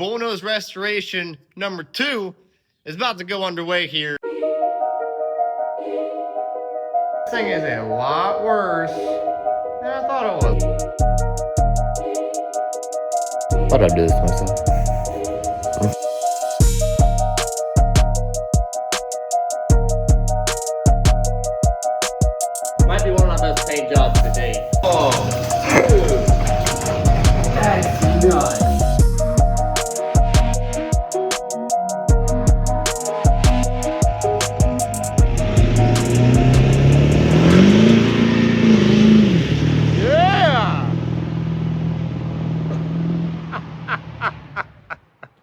bullnose restoration number 2 is about to go underway here. This thing is a lot worse than I thought it was. Thought I'd do this myself. Might be one of my best paint jobs to date. Oh, dude. That's nuts. Yeah!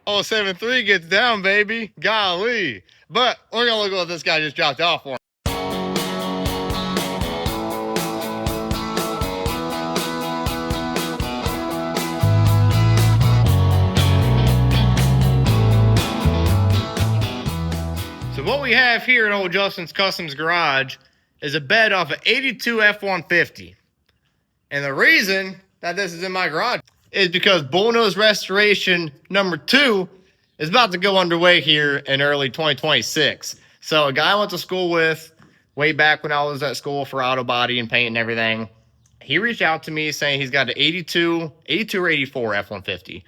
Oh, 7.3 gets down, baby. Golly. But we're gonna look at what this guy just dropped off for. So what we have here at old Justin's Customs Garage is a bed off an 82 F150. And the reason that this is in my garage is because bullnose restoration number 2 is about to go underway here in early 2026. So a guy I went to school with way back when I was at school for auto body and paint and everything, he reached out to me saying he's got an 82 or 84 F150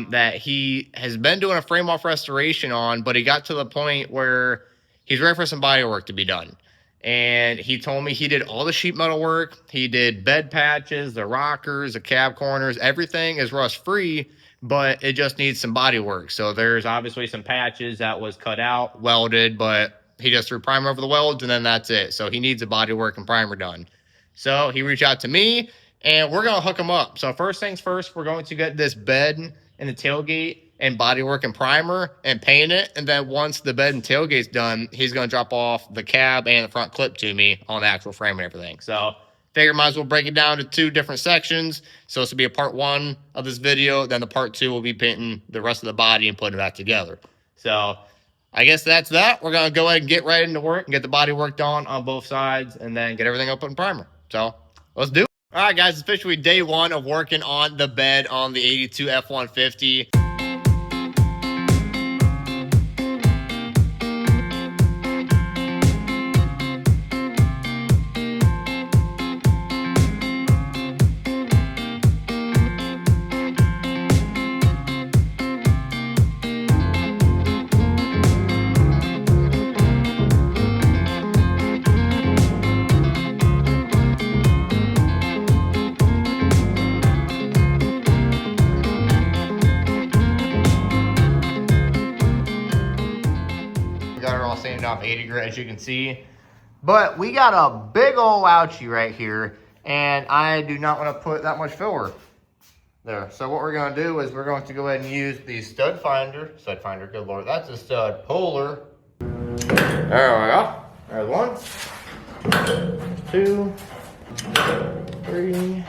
that he has been doing a frame off restoration on, but he got to the point where he's ready for some body work to be done. And he told me he did all the sheet metal work. He did bed patches, the rockers, the cab corners, everything is rust free, but it just needs some body work. So there's obviously some patches that was cut out, welded, but he just threw primer over the welds and then that's it. So he needs a body work and primer done. So he reached out to me and we're going to hook him up. So first things first, we're going to get this bed and the tailgate and bodywork and primer and paint it. And then once the bed and tailgate's done, he's going to drop off the cab and the front clip to me on the actual frame and everything. So figure might as well break it down to 2 different sections. So this will be a part 1 of this video. Then the part 2 will be painting the rest of the body and putting it back together. So I guess that's that. We're going to go ahead and get right into work and get the body work done on both sides and then get everything up in primer. So let's do it. All right, guys, it's officially day 1 of working on the bed on the 82 F150. Off 80 grit, as you can see, but we got a big old ouchie right here and I do not want to put that much filler there. So what we're going to do is we're going to go ahead and use the stud finder, good lord, that's a stud puller. There we go. There's 1, 2, 3.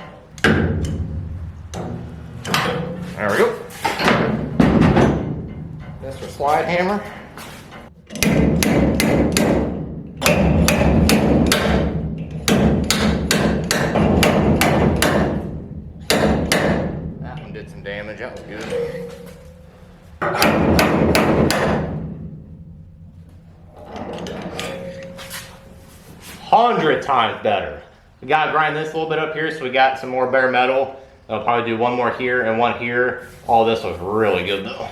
There we go. Mr. Slide Hammer. That one did some damage, that was good. 100 times better. We gotta grind this a little bit up here so we got some more bare metal. I'll probably do 1 more here and 1 here. All this was really good though.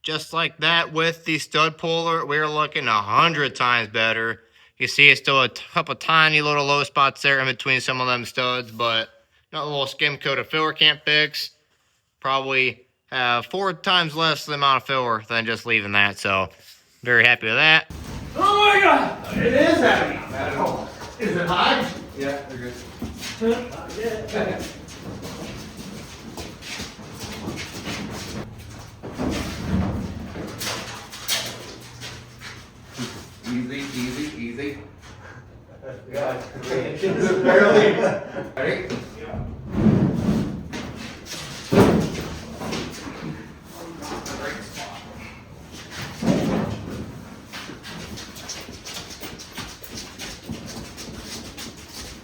Just like that with the stud puller, we're looking 100 times better. You see it's still a couple tiny little low spots there in between some of them studs, but not a little skim coat of filler can't fix. Probably have 4 times less the amount of filler than just leaving that, so very happy with that. Oh my god! It is heavy! Not bad at all. Is it high? Yeah, they're good. Not yet. Easy. Yeah, barely. Ready? Yeah. Great spot.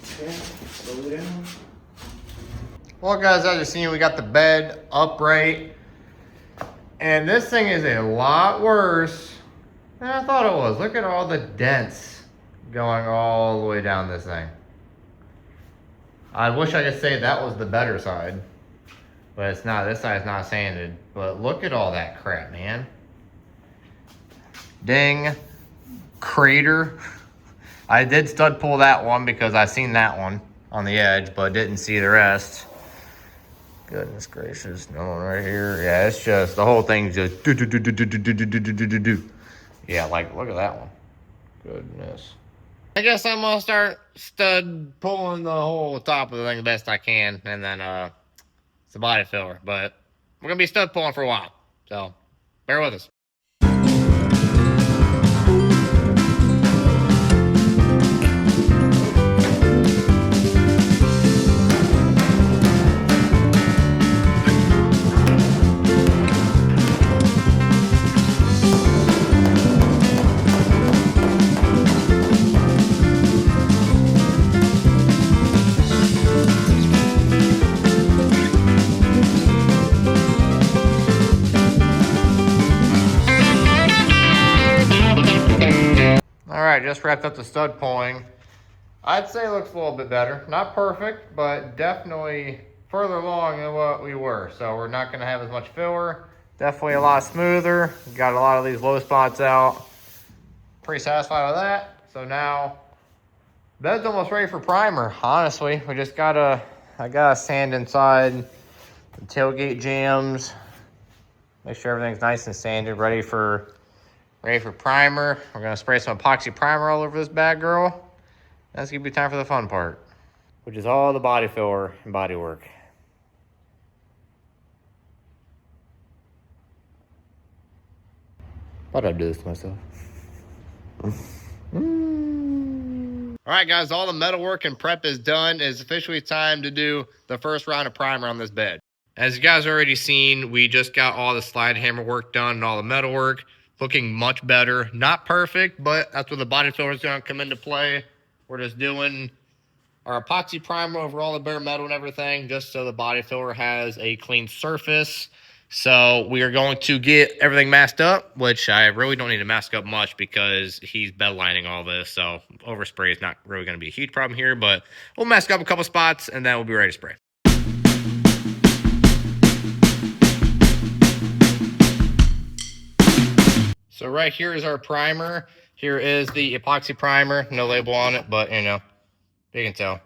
Okay, slow it down. Well, guys, as you've seen, we got the bed upright. And this thing is a lot worse than I thought it was. Look at all the dents going all the way down this thing. I wish I could say that was the better side. But it's not. This side's not sanded. But look at all that crap, man. Ding. Crater. I did stud pull that one because I seen that one on the edge, but didn't see the rest. Goodness gracious, no one right here. Yeah, it's just, the whole thing's just do. Yeah, like, look at that one. Goodness. I guess I'm gonna start stud pulling the whole top of the thing the best I can, and then it's a body filler. But we're gonna be stud pulling for a while, so bear with us. Alright, just wrapped up the stud pulling. I'd say it looks a little bit better. Not perfect, but definitely further along than what we were. So we're not going to have as much filler. Definitely a lot smoother. Got a lot of these low spots out. Pretty satisfied with that. So now, bed's almost ready for primer, honestly. We just gotta, I gotta sand inside the tailgate jams. Make sure everything's nice and sanded, ready for primer. We're gonna spray some epoxy primer all over this bad girl. That's gonna be time for the fun part, which is all the body filler and body work. Thought I'd do this to myself. All right, guys, all the metal work and prep is done. It's officially time to do the first round of primer on this bed. As you guys already seen, we just got all the slide hammer work done and all the metal work. Looking much better. Not perfect, but that's where the body filler is going to come into play. We're just doing our epoxy primer over all the bare metal and everything, just so the body filler has a clean surface. So we are going to get everything masked up, which I really don't need to mask up much because he's bed lining all this. So overspray is not really going to be a huge problem here, but we'll mask up a couple spots and then we'll be ready to spray. So right here is our primer. Here is the epoxy primer. No label on it, but you know, you can tell.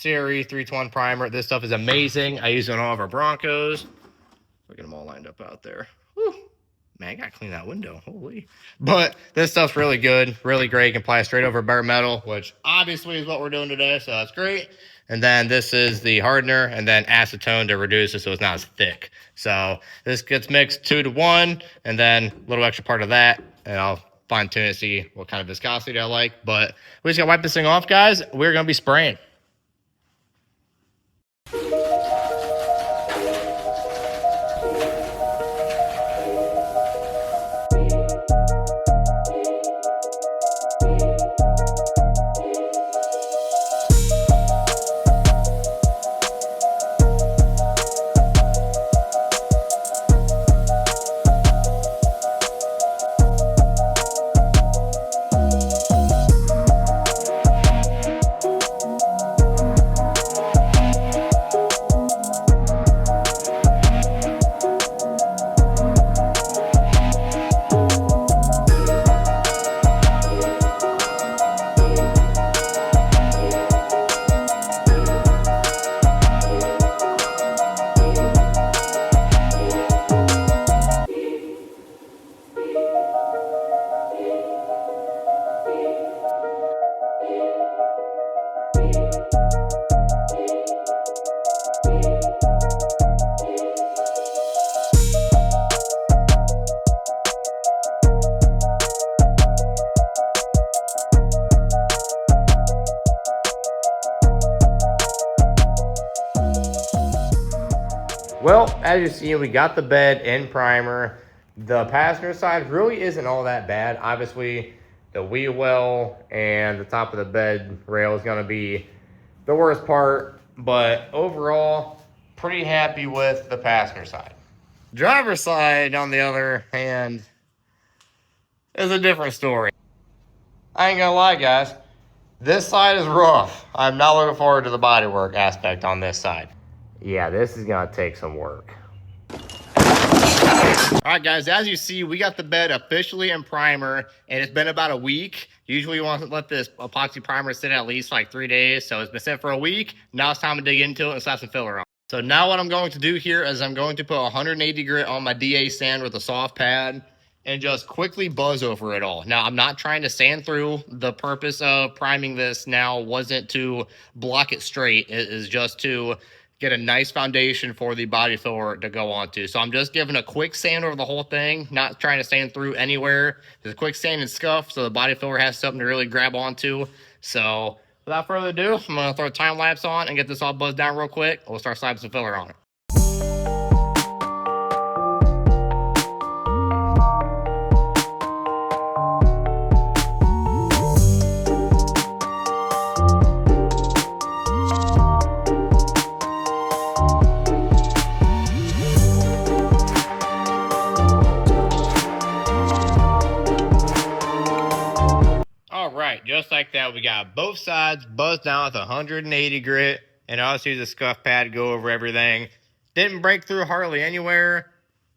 CRE 321 primer. This stuff is amazing. I use it on all of our Broncos. Look at them all lined up out there. Whew. Man, I gotta clean that window. Holy. But this stuff's really good, really great. You can apply it straight over bare metal, which obviously is what we're doing today, so that's great. And then this is the hardener, and then acetone to reduce it so it's not as thick. So this gets mixed 2 to 1, and then a little extra part of that, and I'll fine tune it to see what kind of viscosity I like. But we just gotta wipe this thing off, guys. We're gonna be spraying. Well, as you see, we got the bed in primer. The passenger side really isn't all that bad. Obviously, the wheel well and the top of the bed rail is going to be the worst part. But overall, pretty happy with the passenger side. Driver's side, on the other hand, is a different story. I ain't gonna lie, guys. This side is rough. I'm not looking forward to the bodywork aspect on this side. Yeah, this is gonna take some work. All right, guys, as you see, we got the bed officially in primer, and it's been about a week. Usually you want to let this epoxy primer sit at least like 3 days, so it's been set for a week. Now it's time to dig into it and slap some filler on. So now what I'm going to do here is I'm going to put 180 grit on my DA sand with a soft pad and just quickly buzz over it all. Now, I'm not trying to sand through. The purpose of priming this now wasn't to block it straight. It is just to get a nice foundation for the body filler to go onto. So I'm just giving a quick sand over the whole thing, not trying to sand through anywhere. Just a quick sand and scuff so the body filler has something to really grab onto. So without further ado, I'm gonna throw a time lapse on and get this all buzzed down real quick. We'll start slapping some filler on it. Just like that, we got both sides buzzed down with 180 grit, and I also use a scuff pad to go over everything. Didn't break through hardly anywhere.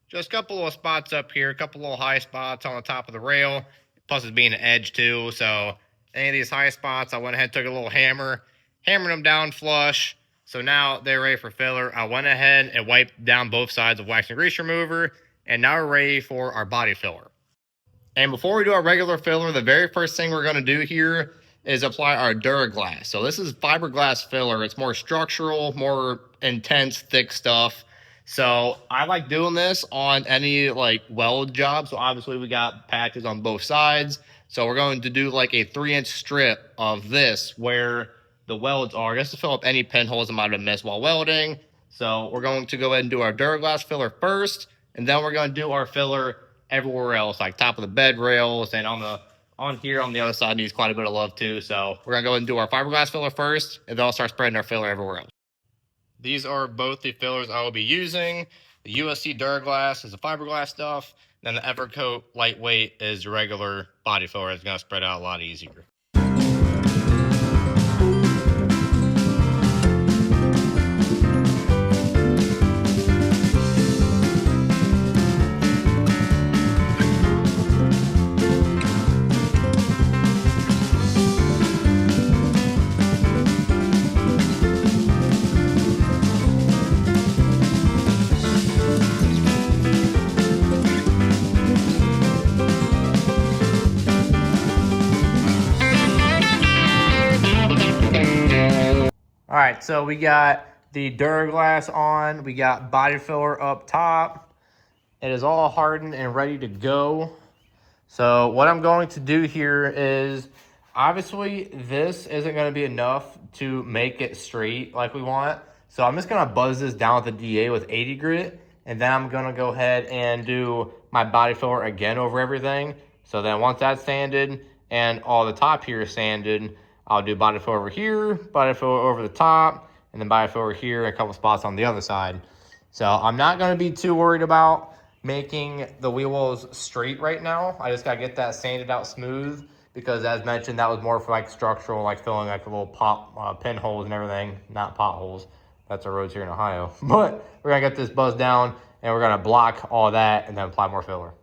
Just a couple little spots up here, a couple little high spots on the top of the rail. Plus it's being an edge too, so any of these high spots, I went ahead and took a little hammer, hammered them down flush. So now they're ready for filler. I went ahead and wiped down both sides with wax and grease remover, and now we're ready for our body filler. And before we do our regular filler, the very first thing we're going to do here is apply our Duraglass. So this is fiberglass filler. It's more structural, more intense, thick stuff. So I like doing this on any like weld job. So obviously we got patches on both sides. So we're going to do like a 3-inch strip of this where the welds are, just to fill up any pinholes that might have missed while welding. So we're going to go ahead and do our Duraglass filler first, and then we're going to do our filler everywhere else, like top of the bed rails, and on here on the other side needs quite a bit of love too. So we're gonna go ahead and do our fiberglass filler first, and then I'll start spreading our filler everywhere else. These are both the fillers I will be using. The USC Duraglass is the fiberglass stuff, then the Evercoat Lightweight is the regular body filler. It's gonna spread out a lot easier. All right, so we got the Duraglass on, we got body filler up top. It is all hardened and ready to go. So what I'm going to do here is, obviously this isn't going to be enough to make it straight like we want. So I'm just going to buzz this down with the DA with 80 grit, and then I'm going to go ahead and do my body filler again over everything. So then once that's sanded and all the top here is sanded, I'll do body filler over here, body filler over the top, and then body filler over here, and a couple spots on the other side. So I'm not going to be too worried about making the wheel wells straight right now. I just got to get that sanded out smooth, because as mentioned, that was more for like structural, like filling like the little pop pinholes and everything, not potholes. That's our roads here in Ohio. But we're going to get this buzzed down, and we're going to block all that and then apply more filler.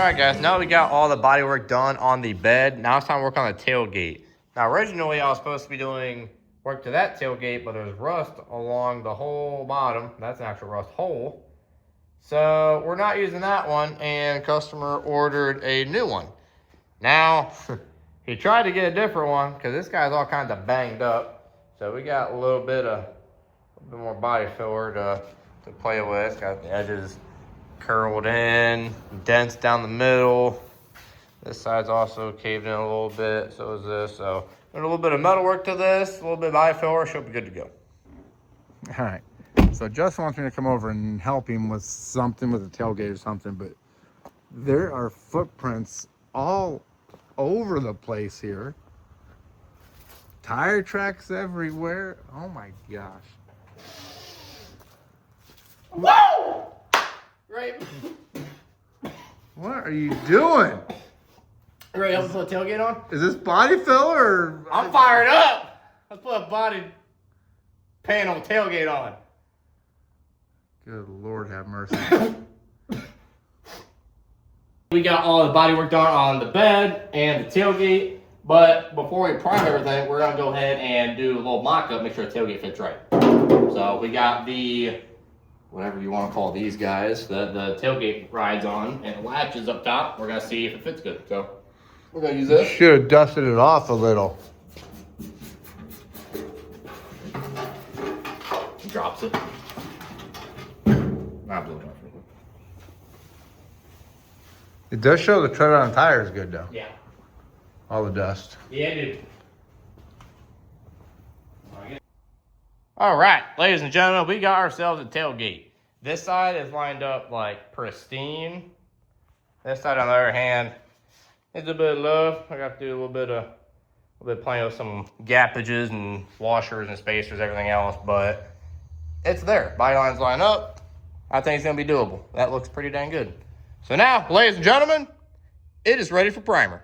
Alright guys, now we got all the bodywork done on the bed. Now it's time to work on the tailgate. Now originally I was supposed to be doing work to that tailgate, but there's rust along the whole bottom. That's an actual rust hole. So we're not using that one, and customer ordered a new one. Now, he tried to get a different one because this guy's all kinds of banged up. So we got a little bit more body filler to play with. Got the edges curled in, dents down the middle. This side's also caved in a little bit, so is this. So a little bit of metal work to this, a little bit of body filler, should be good to go. All right. So Justin wants me to come over and help him with something with the tailgate or something, but there are footprints all over the place here. Tire tracks everywhere. Oh my gosh. Whoa! Right. What are you doing? Ready to put the tailgate on? Is this body filler or? I'm fired up. Let's put a body panel tailgate on. Good Lord have mercy. We got all the body work done on the bed and the tailgate, but before we prime everything, we're gonna go ahead and do a little mock-up, make sure the tailgate fits right. So we got the, whatever you want to call these guys, the tailgate rides on, and the latch is up top. We're gonna see if it fits good. So we're gonna use this. Should have dusted it off a little. Drops it. Not blue enough. It does show the tread on the tire is good though. Yeah. All the dust. Yeah, dude. All right, ladies and gentlemen, we got ourselves a tailgate. This side is lined up like pristine. This side, on the other hand, needs a bit of love. I got to do a little bit playing with some gappages and washers and spacers, everything else, but it's there. Body lines line up. I think it's gonna be doable. That looks pretty dang good. So now, ladies and gentlemen, it is ready for primer.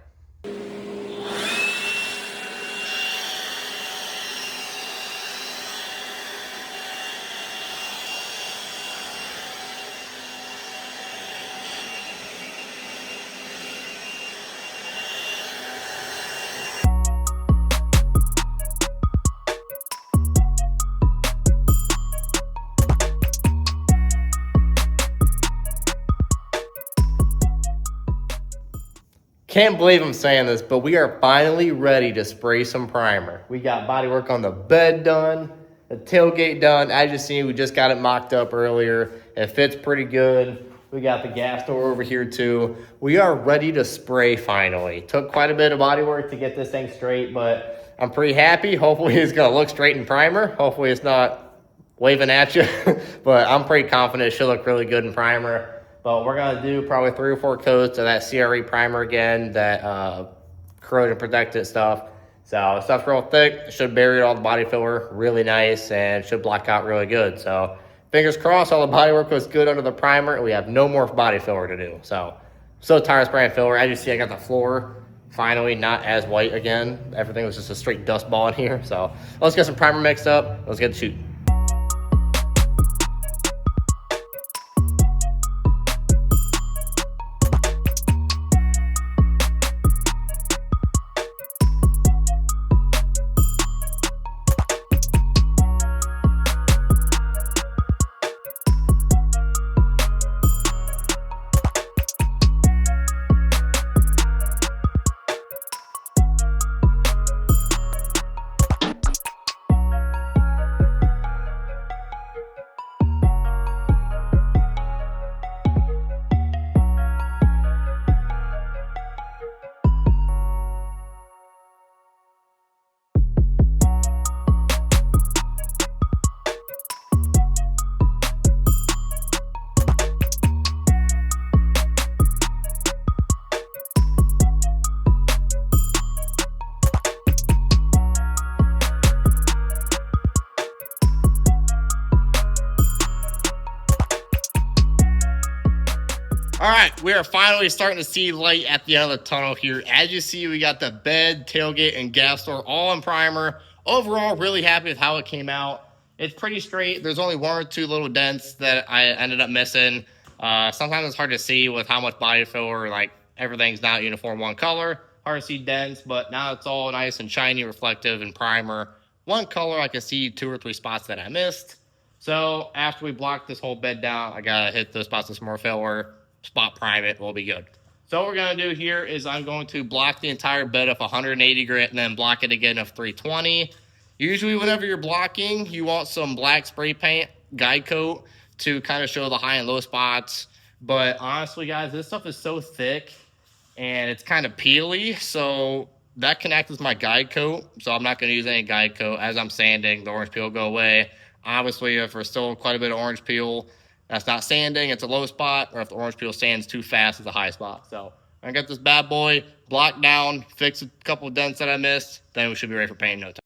Can't believe I'm saying this, but we are finally ready to spray some primer. We got body work on the bed done, the tailgate done. As you see, we just got it mocked up earlier. It fits pretty good. We got the gas door over here too. We are ready to spray finally. Took quite a bit of body work to get this thing straight, but I'm pretty happy. Hopefully it's gonna look straight in primer. Hopefully it's not waving at you, but I'm pretty confident it should look really good in primer. But we're going to do probably 3 or 4 coats of that CRE primer again, that corrosion protected stuff. So the stuff's real thick. It should bury all the body filler really nice and should block out really good. So fingers crossed, all the body work was good under the primer, and we have no more body filler to do. So tired of spraying filler. As you see, I got the floor finally not as white again. Everything was just a straight dust ball in here. So let's get some primer mixed up. Let's get to shooting. All right, we are finally starting to see light at the end of the tunnel here. As you see, we got the bed, tailgate, and gas door all in primer. Overall, really happy with how it came out. It's pretty straight. There's only 1 or 2 little dents that I ended up missing. Sometimes it's hard to see with how much body filler, like everything's not uniform one color. Hard to see dents, but now it's all nice and shiny, reflective, and primer. One color, I can see 2 or 3 spots that I missed. So after we block this whole bed down, I gotta hit those spots with some more filler, spot prime it, we'll be good. So what we're gonna do here is I'm going to block the entire bed of 180 grit and then block it again of 320. Usually whenever you're blocking, you want some black spray paint, guide coat, to kind of show the high and low spots. But honestly, guys, this stuff is so thick and it's kind of peely, so that can act as my guide coat. So I'm not gonna use any guide coat. As I'm sanding, the orange peel will go away. Obviously, if there's still quite a bit of orange peel, that's not sanding, it's a low spot, or if the orange peel sands too fast, it's a high spot. So I'm gonna get this bad boy blocked down, fix a couple of dents that I missed, then we should be ready for paint in no time.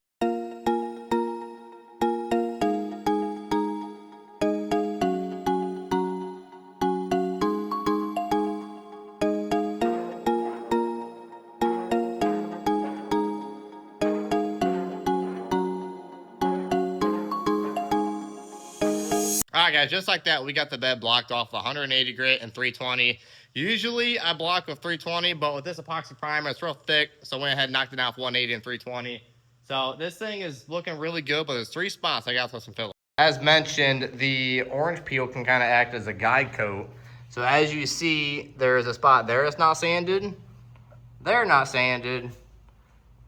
All right, guys, just like that, we got the bed blocked off 180 grit and 320. Usually I block with 320, but with this epoxy primer, it's real thick, so I went ahead and knocked it out with 180 and 320. So this thing is looking really good, but there's 3 spots I got to throw some filler. As mentioned, the orange peel can kind of act as a guide coat. So as you see, there's a spot there that's not sanded, there not sanded,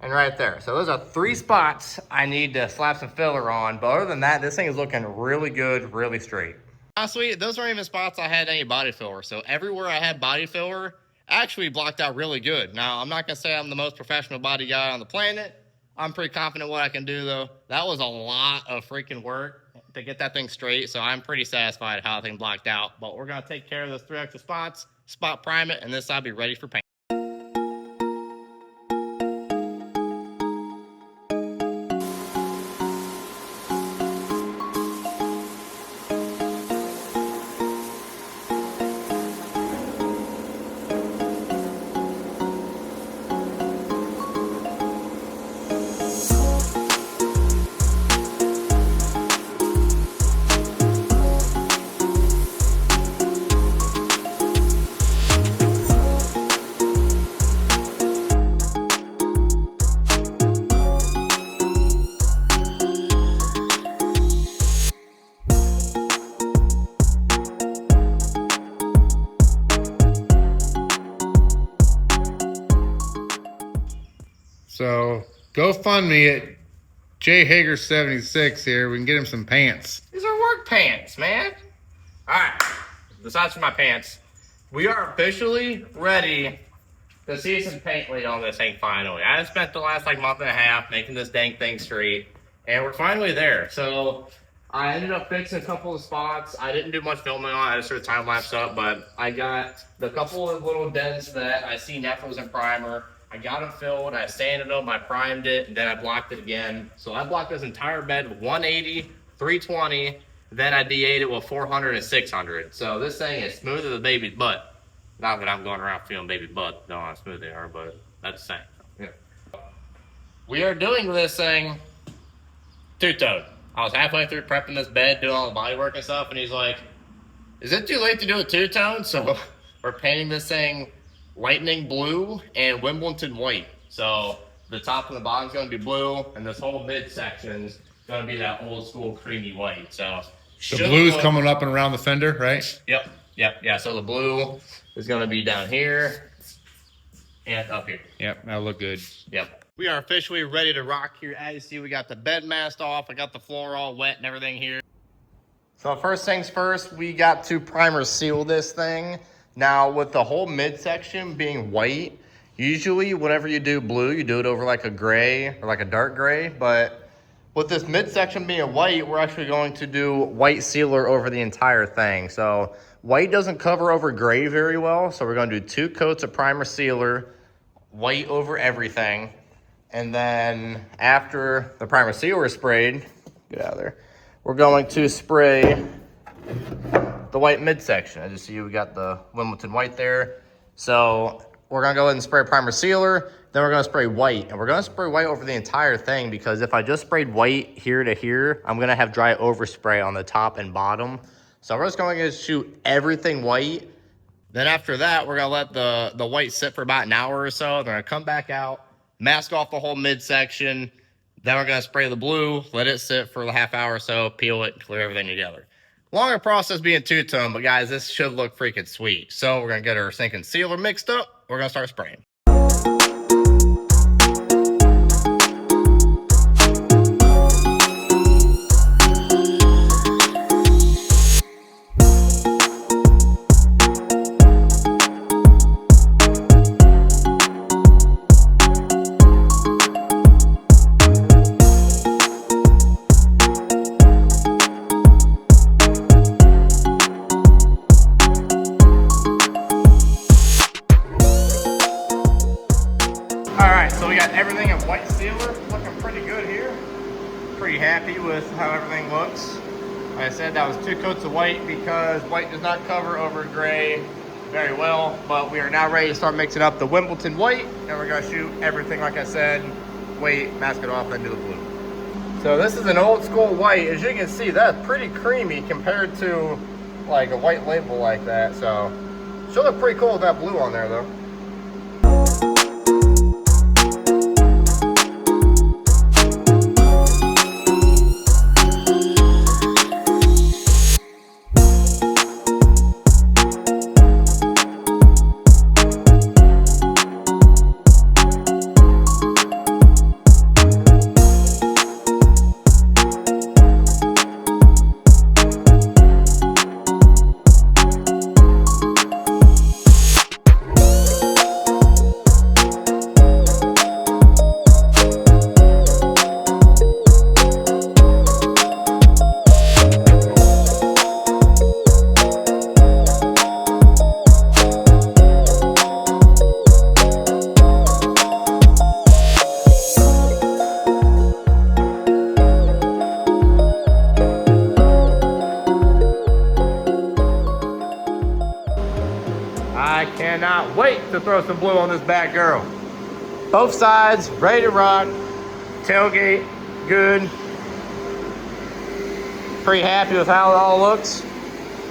and right there. So those are 3 spots I need to slap some filler on. But other than that, this thing is looking really good, really straight. Honestly, those weren't even spots I had any body filler. So everywhere I had body filler, actually blocked out really good. Now, I'm not gonna say I'm the most professional body guy on the planet. I'm pretty confident what I can do though. That was a lot of freaking work to get that thing straight. So I'm pretty satisfied how the thing blocked out. But we're gonna take care of those 3 extra spots, spot prime it, and this side be ready for paint. So go fund me at J Hager 76 here. We can get him some pants. These are work pants, man. All right, besides from my pants, we are officially ready to see some paint laid on this thing finally. I spent the last month and a half making this dang thing straight, and we're finally there. So I ended up fixing a couple of spots. I didn't do much filming on it. I just sort of time lapse up, but I got the couple of little dents that I seen that was in primer. I got them filled, I sanded them, I primed it, and then I blocked it again. So I blocked this entire bed with 180, 320, then I DA'd it with 400 and 600. So this thing is smooth as a baby's butt. Not that I'm going around feeling baby butt, know how smooth they are, but that's the same. Yeah. We are doing this thing two-tone. I was halfway through prepping this bed, doing all the body work and stuff, and he's like, is it too late to do a two-tone? So we're painting this thing lightning blue and Wimbledon white. So the top and the bottom is going to be blue, and this whole midsection is going to be that old school creamy white. So The blue's coming up and around the fender, right? Yep. Yeah. So the blue is going to be down here and up here. Yep, that'll look good. Yep. We are officially ready to rock here. As you see, we got the bed masked off. I got the floor all wet and everything here. So first things first, we got to primer seal this thing. Now, with the whole midsection being white, usually whenever you do blue, you do it over like a gray or like a dark gray. But with this midsection being white, we're actually going to do white sealer over the entire thing. So white doesn't cover over gray very well. So we're going to do 2 coats of primer sealer, white over everything. And then after the primer sealer is sprayed, get out of there, we're going to spray the white midsection. As you see, we got the Wimbledon white there. So we're gonna go ahead and spray primer sealer, then we're gonna spray white. And we're gonna spray white over the entire thing, because if I just sprayed white here to here, I'm gonna have dry overspray on the top and bottom. So we're just going to shoot everything white. Then after that, we're going to let the white sit for about an hour or so. Then I come back out, mask off the whole midsection. Then we're going to spray the blue, let it sit for a half hour or so, peel it, clear everything together. Longer process being two-tone, but guys, this should look freaking sweet. So we're going to get our sink and sealer mixed up. We're going to start spraying. Everything in white sealer, looking pretty good here. Pretty happy with how everything looks. Like I said, that was 2 coats of white because white does not cover over gray very well. But we are now ready to start mixing up the Wimbledon white, and we're gonna shoot everything like I said, white, mask it off, and do the blue. So this is an old school white. As you can see, that's pretty creamy compared to like a white label like that. So she'll look pretty cool with that blue on there though. I cannot wait to throw some blue on this bad girl. Both sides, ready to rock. Tailgate, good. Pretty happy with how it all looks.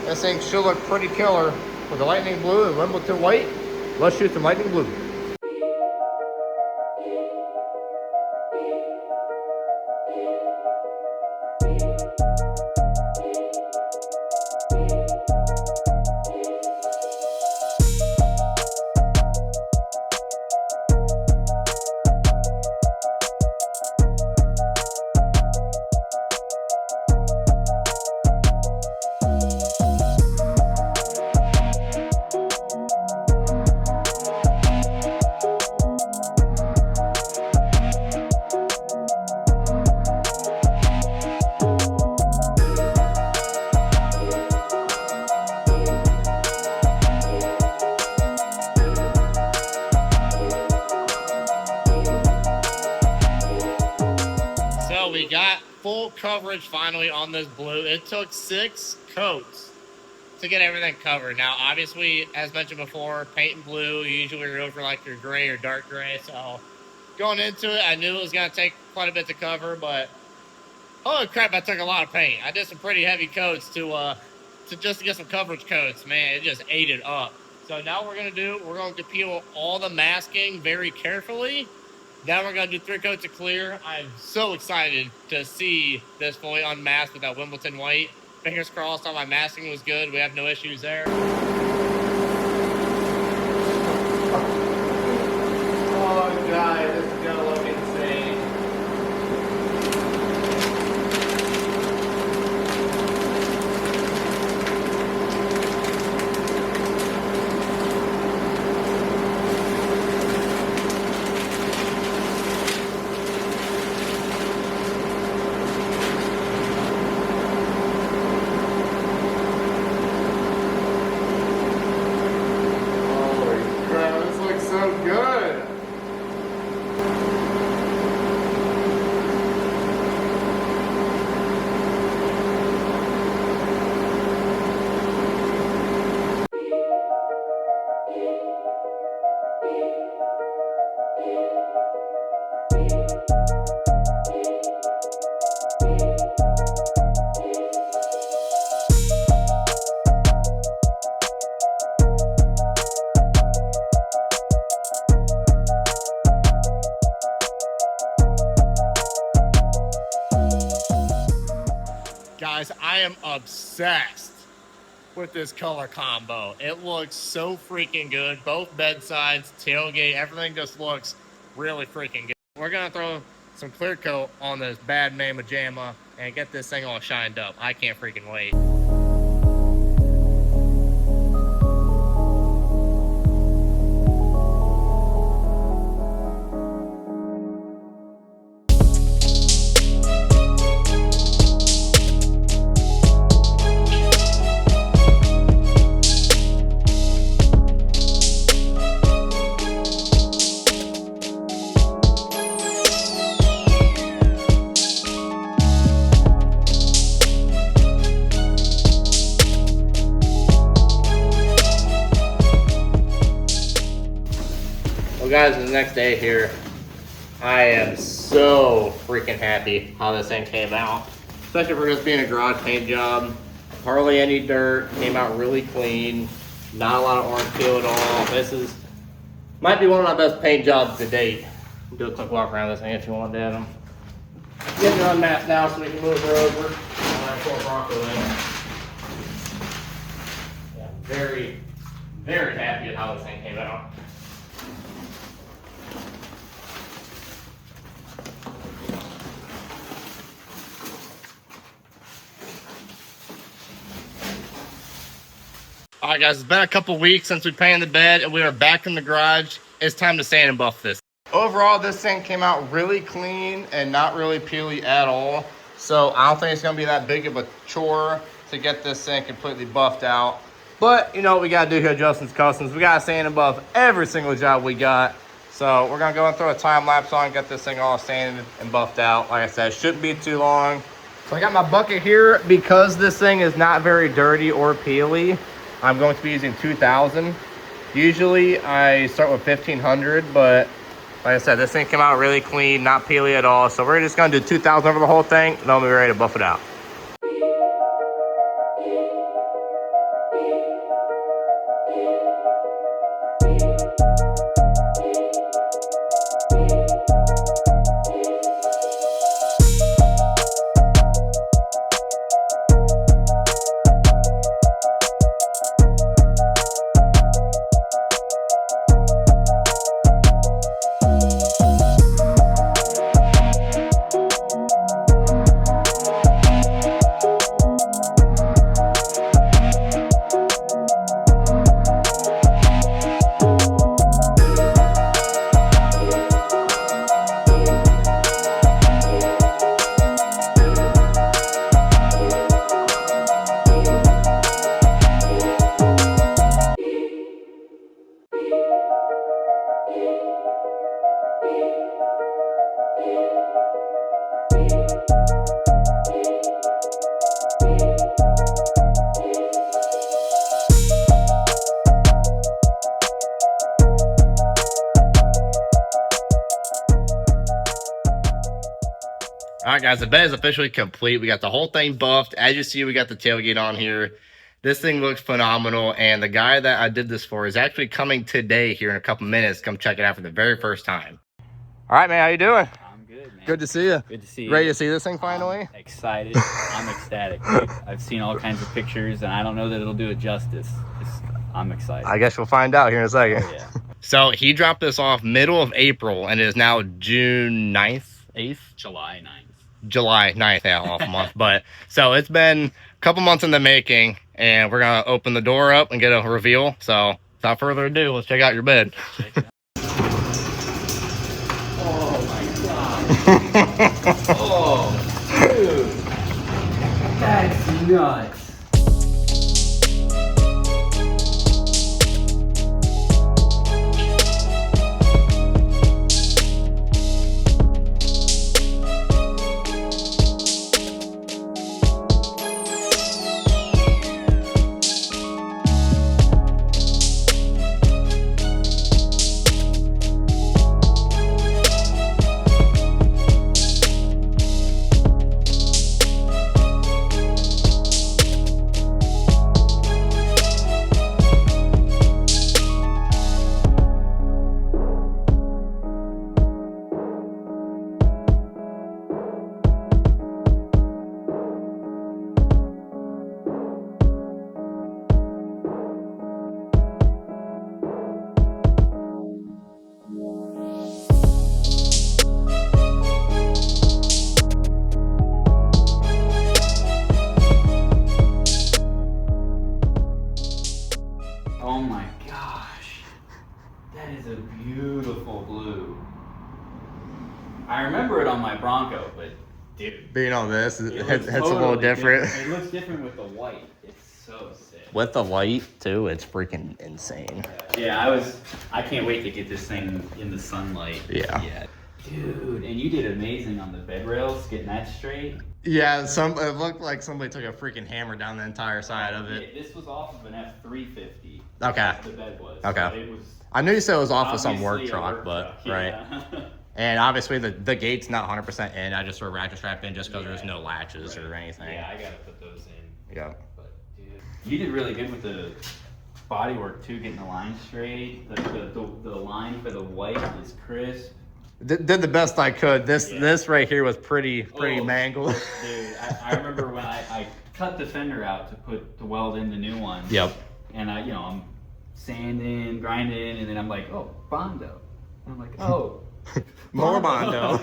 This thing should look pretty killer with the lightning blue and Wimbledon white. Let's shoot some lightning blue. We got full coverage finally on this blue. It took 6 coats to get everything covered. Now, obviously, as mentioned before, painting blue, you usually go for like your gray or dark gray. So going into it, I knew it was going to take quite a bit to cover, but holy crap, I took a lot of paint. I did some pretty heavy coats to just to get some coverage coats. Man, it just ate it up. So now what we're going to peel all the masking very carefully. Then we're going to do 3 coats of clear. I'm so excited to see this fully unmasked with that Wimbledon white. Fingers crossed all my masking was good. We have no issues there. Oh, God, this is going to look insane. Guys, I am obsessed with this color combo. It looks so freaking good. Both bedsides, tailgate, everything just looks really freaking good. We're gonna throw some clear coat on this bad May Majama and get this thing all shined up. I can't freaking wait. Well guys, the next day here, I am so freaking happy how this thing came out. Especially for just being a garage paint job. Hardly any dirt, came out really clean. Not a lot of orange peel at all. This might be one of my best paint jobs to date. Do a quick walk around this thing if you want, Adam. Getting it unmasked now so we can move her over. Yeah, very, very happy with how this thing came out. All right, guys, it's been a couple weeks since we painted the bed and we are back in the garage. It's time to sand and buff this. Overall, this thing came out really clean and not really peely at all. So I don't think it's gonna be that big of a chore to get this thing completely buffed out. But you know what we gotta do here at Justin's Customs. We gotta sand and buff every single job we got. So we're gonna go and throw a time lapse on, get this thing all sanded and buffed out. Like I said, it shouldn't be too long. So I got my bucket here. Because this thing is not very dirty or peely, I'm going to be using 2000. Usually I start with 1500, but like I said, this thing came out really clean, not peely at all. So we're just gonna do 2000 over the whole thing, and then we'll be ready to buff it out. All right, guys, the bed is officially complete. We got the whole thing buffed. As you see, we got the tailgate on here. This thing looks phenomenal, and the guy that I did this for is actually coming today here in a couple minutes. Come check it out for the very first time. All right, man, how you doing? I'm good, man. Good to see you. Good to see you. Ready to see this thing finally? Excited. I'm ecstatic, dude. I've seen all kinds of pictures, and I don't know that it'll do it justice. I'm excited. I guess we'll find out here in a second. Oh, yeah. So he dropped this off middle of April, and it is now June 9th, 8th? July 9th. July 9th, yeah, off a month. But so it's been a couple months in the making, and we're gonna open the door up and get a reveal. So without further ado, let's check out your bed. Check it out. Oh my god. Oh, dude. That's nuts. being on this, It it's looks a little totally different. It looks different with the white. It's so sick. With the white too, it's freaking insane. Yeah, I can't wait to get this thing in the sunlight. Yeah. Dude, and you did amazing on the bed rails, getting that straight. Yeah, it looked like somebody took a freaking hammer down the entire side of it. This was off of an F350. Okay. The bed was. Okay. So it was I knew you said it was off of some work obviously a truck, but truck, right. yeah. And obviously the gate's not 100% in. I just threw a ratchet strap in just because there's no latches or anything. Yeah, I gotta put those in. Yeah. But dude, you did really good with the bodywork too, getting the line straight. The line for the white is crisp. Did the best I could. This right here was pretty Oh, mangled. Dude, I remember when I cut the fender out to weld in the new one. Yep. And I'm sanding, grinding, and then I'm like, oh, Bondo. And I'm like, oh. More Bondo.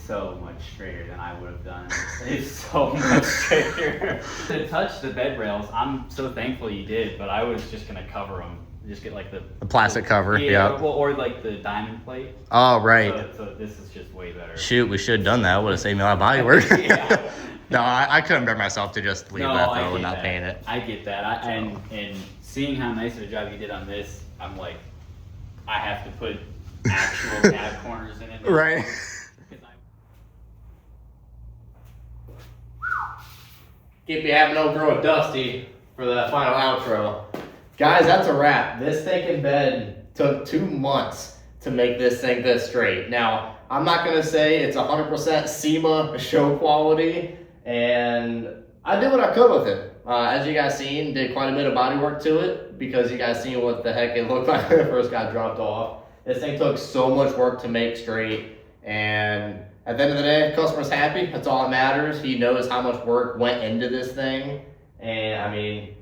So much straighter than I would have done. It's so much straighter. To touch the bed rails, I'm so thankful you did, but I was just gonna cover them. Just get like the plastic cover. Yeah. Well, or like the diamond plate. Oh right. So this is just way better. Shoot, we should have done that. Would have saved me a lot of body work. Yeah. No, I couldn't bear myself to just leave that I though get and not that. paint it. I get that. And seeing how nice of a job you did on this, I'm like, I have to put actual cab corners in it. now. Right. Keep you having old girl Dusty for the final outro. Guys, that's a wrap. This thinking bed took 2 months to make this thing this straight. Now, I'm not gonna say it's 100% SEMA show quality, and I did what I could with it. As you guys seen, did quite a bit of body work to it because you guys seen what the heck it looked like when it first got dropped off. This thing took so much work to make straight, and at the end of the day, customer's happy. That's all that matters. He knows how much work went into this thing, and I mean,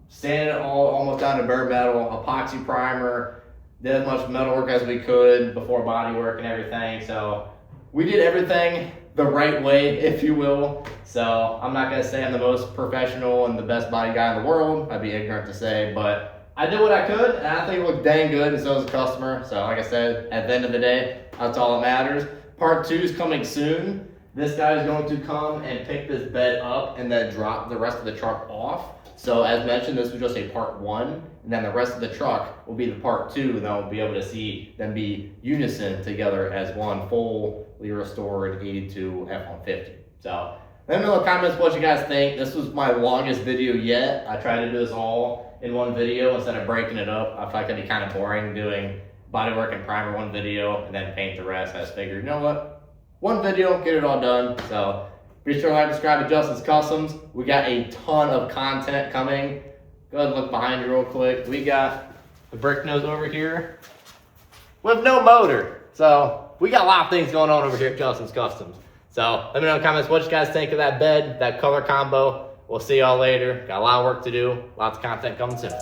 sanded it all almost down to bare metal, epoxy primer, did as much metal work as we could before body work and everything. So we did everything the right way, if you will. So I'm not gonna say I'm the most professional and the best body guy in the world. I'd be ignorant to say, but I did what I could, and I think it looked dang good, and so does the customer. So like I said, at the end of the day, that's all that matters. Part 2 is coming soon. This guy is going to come and pick this bed up and then drop the rest of the truck off. So as mentioned, this was just a part 1, and then the rest of the truck will be the part 2, and then we'll be able to see them be unison together as one fully restored 82 F150. So let me know in the comments what you guys think. This was my longest video yet. I tried to do this all in one video instead of breaking it up. I feel like it'd be kind of boring doing bodywork and primer one video and then paint the rest. I just figured, you know what? One video, get it all done. So be sure to like, subscribe to Justin's Customs. We got a ton of content coming. Go ahead and look behind you real quick. We got the brick nose over here with no motor. So we got a lot of things going on over here at Justin's Customs. So let me know in the comments what you guys think of that bed, that color combo. We'll see y'all later. Got a lot of work to do. Lots of content coming soon.